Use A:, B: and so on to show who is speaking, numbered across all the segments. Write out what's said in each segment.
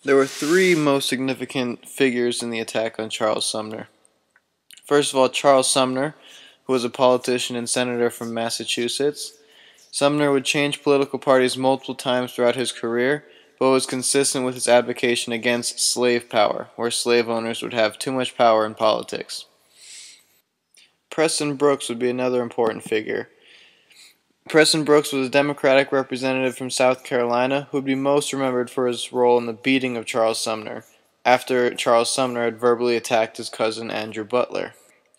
A: There were three most significant figures in the attack on Charles Sumner. First of all, Charles Sumner, who was a politician and senator from Massachusetts. Sumner would change political parties multiple times throughout his career, but was consistent with his advocacy against slave power, where slave owners would have too much power in politics. Preston Brooks would be another important figure. Preston Brooks was a Democratic representative from South Carolina who would be most remembered for his role in the beating of Charles Sumner, after Charles Sumner had verbally attacked his cousin Andrew Butler.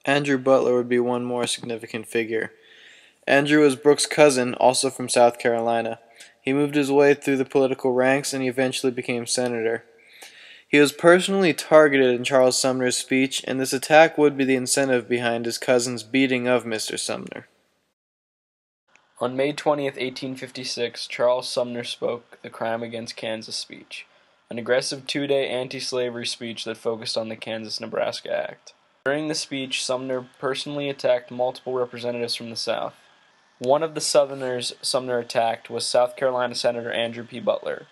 A: Andrew Butler would be one more significant figure. Andrew was Brooks' cousin, also from South Carolina. He moved his way through the political ranks and he eventually became senator. He was personally targeted in Charles Sumner's speech, and this attack would be the incentive behind his cousin's beating of Mr. Sumner.
B: On May 20th, 1856, Charles Sumner spoke the Crime Against Kansas speech, an aggressive two-day anti-slavery speech that focused on the Kansas-Nebraska Act. During the speech, Sumner personally attacked multiple representatives from the South. One of the Southerners Sumner attacked was South Carolina Senator Andrew P. Butler.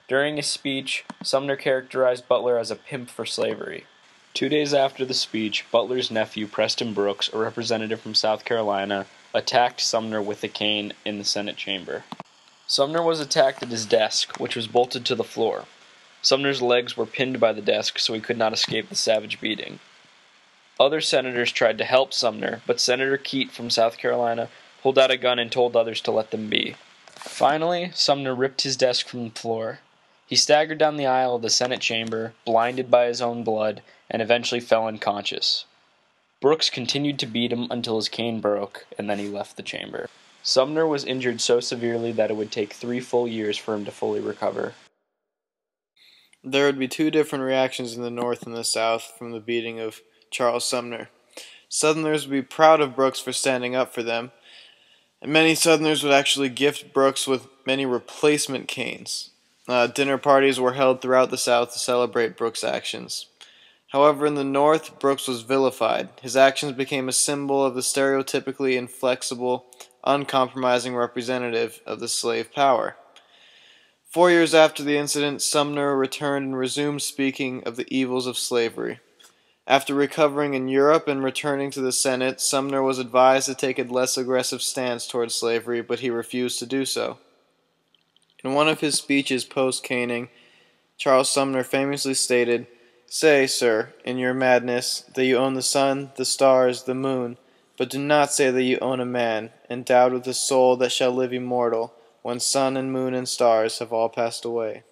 B: During his speech, Sumner characterized Butler as a pimp for slavery. 2 days after the speech, Butler's nephew, Preston Brooks, a representative from South Carolina, attacked Sumner with a cane in the Senate chamber. Sumner was attacked at his desk, which was bolted to the floor. Sumner's legs were pinned by the desk so he could not escape the savage beating. Other senators tried to help Sumner, but Senator Keitt from South Carolina pulled out a gun and told others to let them be. Finally, Sumner ripped his desk from the floor. He staggered down the aisle of the Senate chamber, blinded by his own blood, and eventually fell unconscious. Brooks continued to beat him until his cane broke, and then he left the chamber. Sumner was injured so severely that it would take 3 full years for him to fully recover.
A: There would be two different reactions in the North and the South from the beating of Charles Sumner. Southerners would be proud of Brooks for standing up for them, and many Southerners would actually gift Brooks with many replacement canes. Dinner parties were held throughout the South to celebrate Brooks' actions. However, in the North, Brooks was vilified. His actions became a symbol of the stereotypically inflexible, uncompromising representative of the slave power. 4 years after the incident, Sumner returned and resumed speaking of the evils of slavery. After recovering in Europe and returning to the Senate, Sumner was advised to take a less aggressive stance towards slavery, but he refused to do so. In one of his speeches post-caning, Charles Sumner famously stated, "Say, sir, in your madness, that you own the sun, the stars, the moon, but do not say that you own a man, endowed with a soul that shall live immortal, when sun and moon and stars have all passed away."